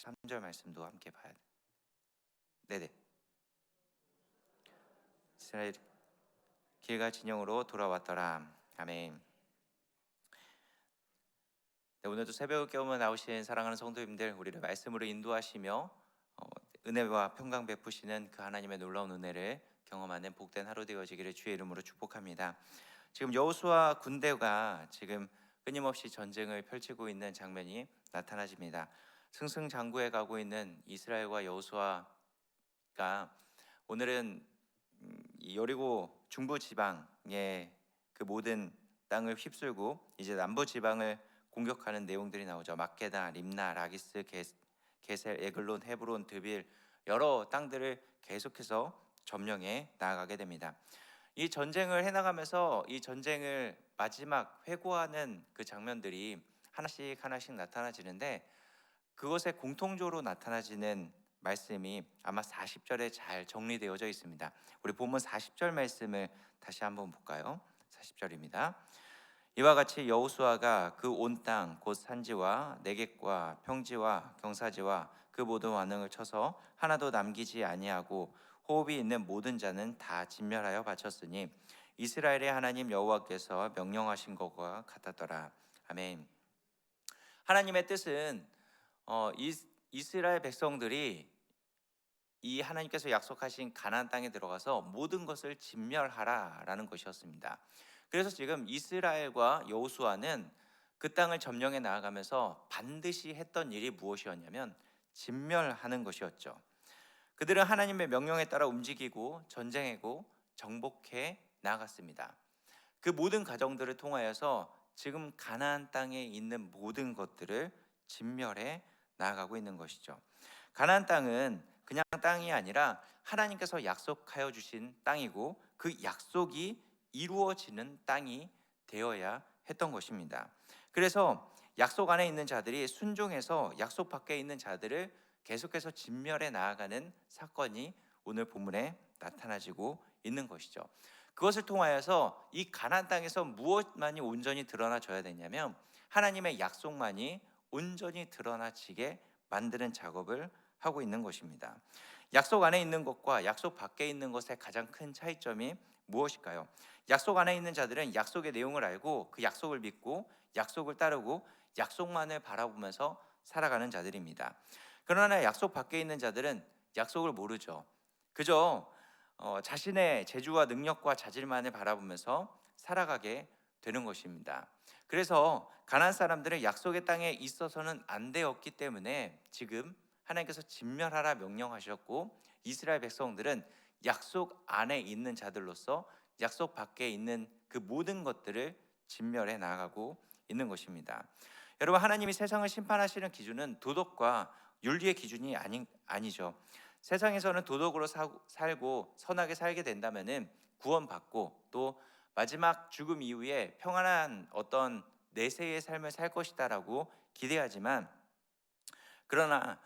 43절 말씀도 함께 봐야 돼요. 네네. 이스라엘 길가 진영으로 돌아왔더라. 아멘. 네, 오늘도 새벽을 깨우며 나오신 사랑하는 성도님들, 우리를 말씀으로 인도하시며 은혜와 평강 베푸시는 그 하나님의 놀라운 은혜를 경험하는 복된 하루 되어지기를 주의 이름으로 축복합니다. 지금 여호수아 군대가 지금 끊임없이 전쟁을 펼치고 있는 장면이 나타나집니다. 승승장구해 가고 있는 이스라엘과 여호수아가 오늘은 이 여리고 중부 지방의 그 모든 땅을 휩쓸고 이제 남부 지방을 공격하는 내용들이 나오죠. 막게다, 림나, 라기스, 게셀, 에글론, 헤브론, 드빌 여러 땅들을 계속해서 점령해 나아가게 됩니다. 이 전쟁을 해나가면서 이 전쟁을 마지막 회고하는 그 장면들이 하나씩 하나씩 나타나지는데, 그것에 공통적으로 나타나지는 말씀이 아마 40절에 잘 정리되어져 있습니다. 우리 본문 40절 말씀을 다시 한번 볼까요? 40절입니다. 이와 같이 여호수아가 그 온 땅 곧 산지와 내겝과 평지와 경사지와 그 모든 완흥을 쳐서 하나도 남기지 아니하고 호흡이 있는 모든 자는 다 진멸하여 바쳤으니 이스라엘의 하나님 여호와께서 명령하신 것과 같았더라. 아멘. 하나님의 뜻은 이스라엘 백성들이 이 하나님께서 약속하신 가나안 땅에 들어가서 모든 것을 진멸하라라는 것이었습니다. 그래서 지금 이스라엘과 여호수아는 그 땅을 점령해 나아가면서 반드시 했던 일이 무엇이었냐면 진멸하는 것이었죠. 그들은 하나님의 명령에 따라 움직이고 전쟁하고 정복해 나아갔습니다. 그 모든 과정들을 통하여서 지금 가나안 땅에 있는 모든 것들을 진멸해 나아가고 있는 것이죠. 가나안 땅은 그냥 땅이 아니라 하나님께서 약속하여 주신 땅이고 그 약속이 이루어지는 땅이 되어야 했던 것입니다. 그래서 약속 안에 있는 자들이 순종해서 약속 밖에 있는 자들을 계속해서 진멸해 나아가는 사건이 오늘 본문에 나타나지고 있는 것이죠. 그것을 통하여서 이 가나안 땅에서 무엇만이 온전히 드러나져야 되냐면 하나님의 약속만이 온전히 드러나지게 만드는 작업을 하고 있는 것입니다. 약속 안에 있는 것과 약속 밖에 있는 것의 가장 큰 차이점이 무엇일까요? 약속 안에 있는 자들은 약속의 내용을 알고 그 약속을 믿고 약속을 따르고 약속만을 바라보면서 살아가는 자들입니다. 그러나 약속 밖에 있는 자들은 약속을 모르죠. 그저 자신의 재주와 능력과 자질만을 바라보면서 살아가게 되는 것입니다. 그래서 가나안 사람들은 약속의 땅에 있어서는 안 되었기 때문에 지금 하나님께서 진멸하라 명령하셨고, 이스라엘 백성들은 약속 안에 있는 자들로서 약속 밖에 있는 그 모든 것들을 진멸해 나가고 있는 것입니다. 여러분, 하나님이 세상을 심판하시는 기준은 도덕과 윤리의 기준이 아니죠. 세상에서는 도덕으로 살고 선하게 살게 된다면은 구원받고 또 마지막 죽음 이후에 평안한 어떤 내세의 삶을 살 것이다라고 기대하지만, 그러나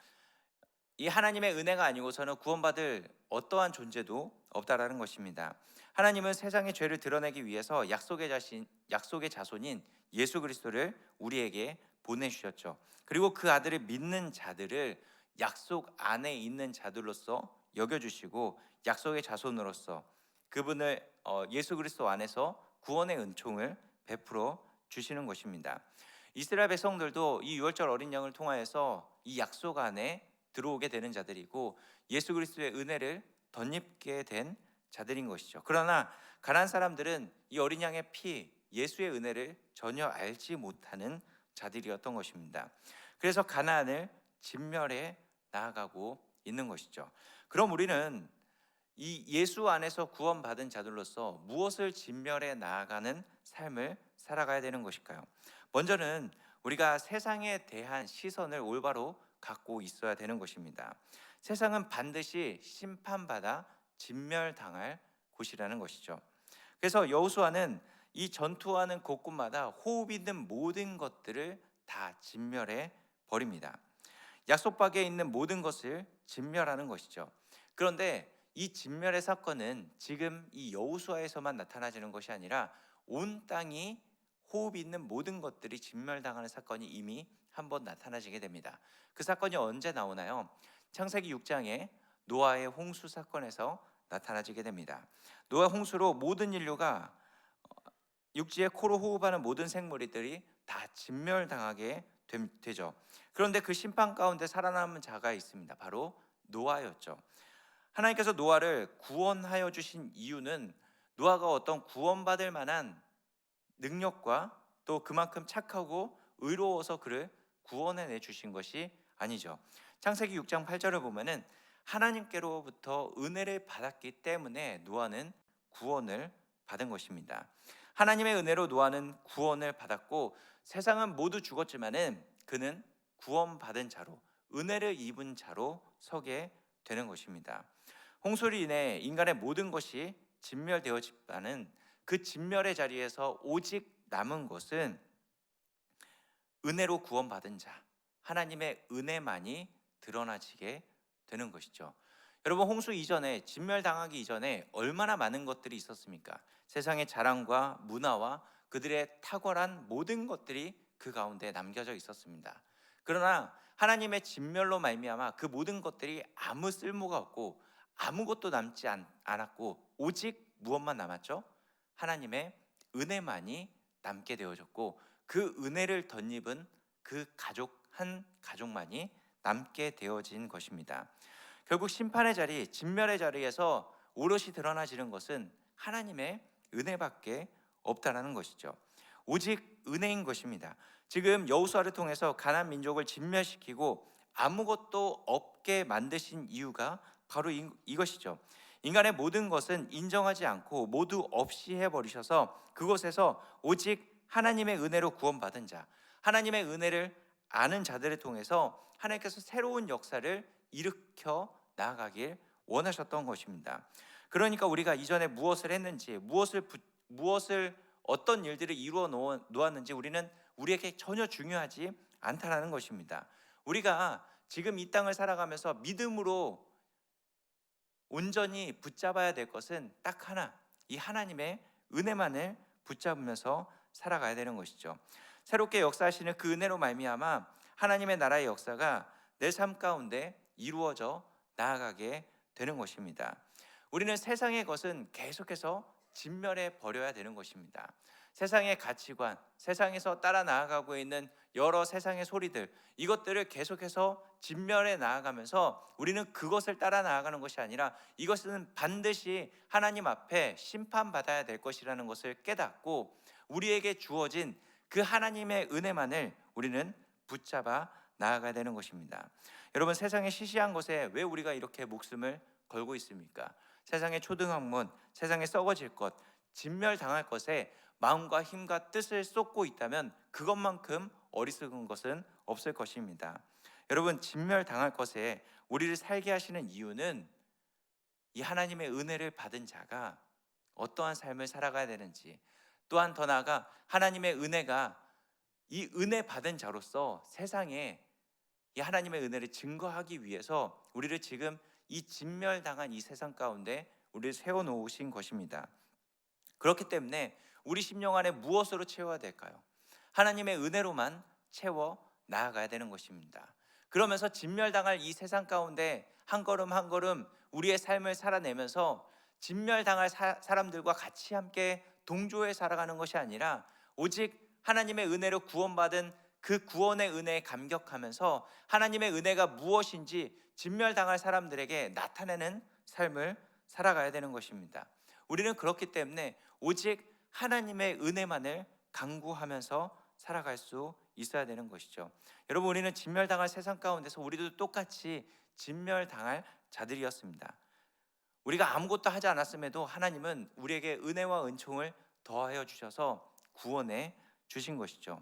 이 하나님의 은혜가 아니고서는 구원받을 어떠한 존재도 없다라는 것입니다. 하나님은 세상의 죄를 드러내기 위해서 약속의 자손인 예수 그리스도를 우리에게 보내주셨죠. 그리고 그 아들을 믿는 자들을 약속 안에 있는 자들로서 여겨주시고 약속의 자손으로서 그분을 예수 그리스도 안에서 구원의 은총을 베풀어 주시는 것입니다. 이스라엘 백성들도 이 유월절 어린 양을 통하여서 이 약속 안에 들어오게 되는 자들이고 예수 그리스도의 은혜를 덧입게 된 자들인 것이죠. 그러나 가나안 사람들은 이 어린 양의 피, 예수의 은혜를 전혀 알지 못하는 자들이었던 것입니다. 그래서 가나안을 진멸해 나아가고 있는 것이죠. 그럼 우리는 이 예수 안에서 구원받은 자들로서 무엇을 진멸해 나아가는 삶을 살아가야 되는 것일까요? 먼저는 우리가 세상에 대한 시선을 올바로 갖고 있어야 되는 것입니다. 세상은 반드시 심판받아 진멸당할 곳이라는 것이죠. 그래서 여호수아는 이 전투하는 곳곳마다 호흡 있는 모든 것들을 다 진멸해 버립니다. 약속 밖에 있는 모든 것을 진멸하는 것이죠. 그런데 이 진멸의 사건은 지금 이 여호수아에서만 나타나지는 것이 아니라 온 땅이 호흡 있는 모든 것들이 진멸당하는 사건이 이미 한번 나타나지게 됩니다. 그 사건이 언제 나오나요? 창세기 6장에 노아의 홍수 사건에서 나타나지게 됩니다. 노아 홍수로 모든 인류가 육지에 코로 호흡하는 모든 생물들이 다 진멸당하게 되죠. 그런데 그 심판 가운데 살아남은 자가 있습니다. 바로 노아였죠. 하나님께서 노아를 구원하여 주신 이유는 노아가 어떤 구원받을 만한 능력과 또 그만큼 착하고 의로워서 그를 구원해내 주신 것이 아니죠. 창세기 6장 8절을 보면은 하나님께로부터 은혜를 받았기 때문에 노아는 구원을 받은 것입니다. 하나님의 은혜로 노아는 구원을 받았고 세상은 모두 죽었지만은 그는 구원받은 자로, 은혜를 입은 자로 서게 되는 것입니다. 홍수로 인해 인간의 모든 것이 진멸되었지만은 그 진멸의 자리에서 오직 남은 것은 은혜로 구원받은 자, 하나님의 은혜만이 드러나지게 되는 것이죠. 여러분, 홍수 이전에, 진멸당하기 이전에 얼마나 많은 것들이 있었습니까? 세상의 자랑과 문화와 그들의 탁월한 모든 것들이 그 가운데 남겨져 있었습니다. 그러나 하나님의 진멸로 말미암아 그 모든 것들이 아무 쓸모가 없고 아무것도 남지 않았고 오직 무엇만 남았죠? 하나님의 은혜만이 남게 되어졌고 그 은혜를 덧입은 그 한 가족만이 남게 되어진 것입니다. 결국 심판의 자리, 진멸의 자리에서 오롯이 드러나지는 것은 하나님의 은혜밖에 없다라는 것이죠. 오직 은혜인 것입니다. 지금 여호수아를 통해서 가나안 민족을 진멸시키고 아무것도 없게 만드신 이유가 바로 이것이죠. 인간의 모든 것은 인정하지 않고 모두 없이 해버리셔서 그곳에서 오직 하나님의 은혜로 구원받은 자, 하나님의 은혜를 아는 자들을 통해서 하나님께서 새로운 역사를 일으켜 나아가길 원하셨던 것입니다. 그러니까 우리가 이전에 무엇을 했는지, 무엇을 어떤 일들을 이루어 놓았는지 우리는 우리에게 전혀 중요하지 않다라는 것입니다. 우리가 지금 이 땅을 살아가면서 믿음으로 온전히 붙잡아야 될 것은 딱 하나, 이 하나님의 은혜만을 붙잡으면서 살아가야 되는 것이죠. 새롭게 역사하시는 그 은혜로 말미암아 하나님의 나라의 역사가 내 삶 가운데 이루어져 나아가게 되는 것입니다. 우리는 세상의 것은 계속해서 진멸해 버려야 되는 것입니다. 세상의 가치관, 세상에서 따라 나아가고 있는 여러 세상의 소리들, 이것들을 계속해서 진멸해 나아가면서 우리는 그것을 따라 나아가는 것이 아니라 이것은 반드시 하나님 앞에 심판받아야 될 것이라는 것을 깨닫고 우리에게 주어진 그 하나님의 은혜만을 우리는 붙잡아 나아가야 되는 것입니다. 여러분, 세상의 시시한 것에 왜 우리가 이렇게 목숨을 걸고 있습니까? 세상의 초등학문, 세상에 썩어질 것, 진멸당할 것에 마음과 힘과 뜻을 쏟고 있다면 그것만큼 어리석은 것은 없을 것입니다. 여러분, 진멸당할 것에 우리를 살게 하시는 이유는 이 하나님의 은혜를 받은 자가 어떠한 삶을 살아가야 되는지, 또한 더 나아가 하나님의 은혜가 이 은혜 받은 자로서 세상에 이 하나님의 은혜를 증거하기 위해서 우리를 지금 이 진멸당한 이 세상 가운데 우리를 세워놓으신 것입니다. 그렇기 때문에 우리 심령 안에 무엇으로 채워야 될까요? 하나님의 은혜로만 채워 나아가야 되는 것입니다. 그러면서 진멸당할 이 세상 가운데 한 걸음 한 걸음 우리의 삶을 살아내면서 진멸당할 사람들과 같이 함께 동조해 살아가는 것이 아니라 오직 하나님의 은혜로 구원받은 그 구원의 은혜에 감격하면서 하나님의 은혜가 무엇인지 진멸당할 사람들에게 나타내는 삶을 살아가야 되는 것입니다. 우리는 그렇기 때문에 오직 하나님의 은혜만을 간구하면서 살아갈 수 있어야 되는 것이죠. 여러분, 우리는 진멸당할 세상 가운데서 우리도 똑같이 진멸당할 자들이었습니다. 우리가 아무것도 하지 않았음에도 하나님은 우리에게 은혜와 은총을 더하여 주셔서 구원해 주신 것이죠.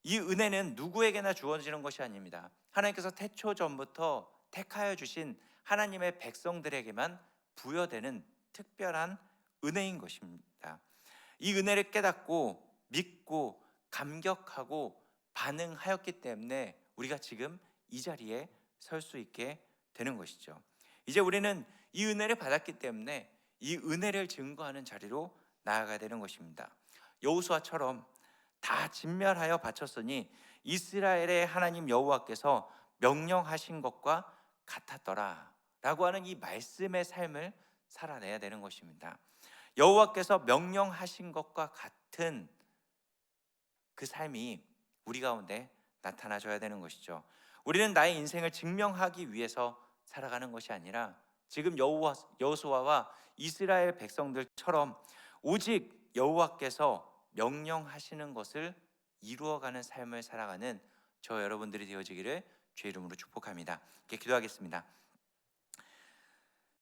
이 은혜는 누구에게나 주어지는 것이 아닙니다. 하나님께서 태초 전부터 택하여 주신 하나님의 백성들에게만 부여되는 특별한 은혜인 것입니다. 이 은혜를 깨닫고 믿고 감격하고 반응하였기 때문에 우리가 지금 이 자리에 설 수 있게 되는 것이죠. 이제 우리는 이 은혜를 받았기 때문에 이 은혜를 증거하는 자리로 나아가야 되는 것입니다. 여호수아처럼 다 진멸하여 바쳤으니 이스라엘의 하나님 여호와께서 명령하신 것과 같았더라 라고 하는 이 말씀의 삶을 살아내야 되는 것입니다. 여호와께서 명령하신 것과 같은 그 삶이 우리 가운데 나타나줘야 되는 것이죠. 우리는 나의 인생을 증명하기 위해서 살아가는 것이 아니라 지금 여호수아와 이스라엘 백성들처럼 오직 여호와께서 명령하시는 것을 이루어가는 삶을 살아가는 저 여러분들이 되어지기를 주의 이름으로 축복합니다. 이렇게 기도하겠습니다.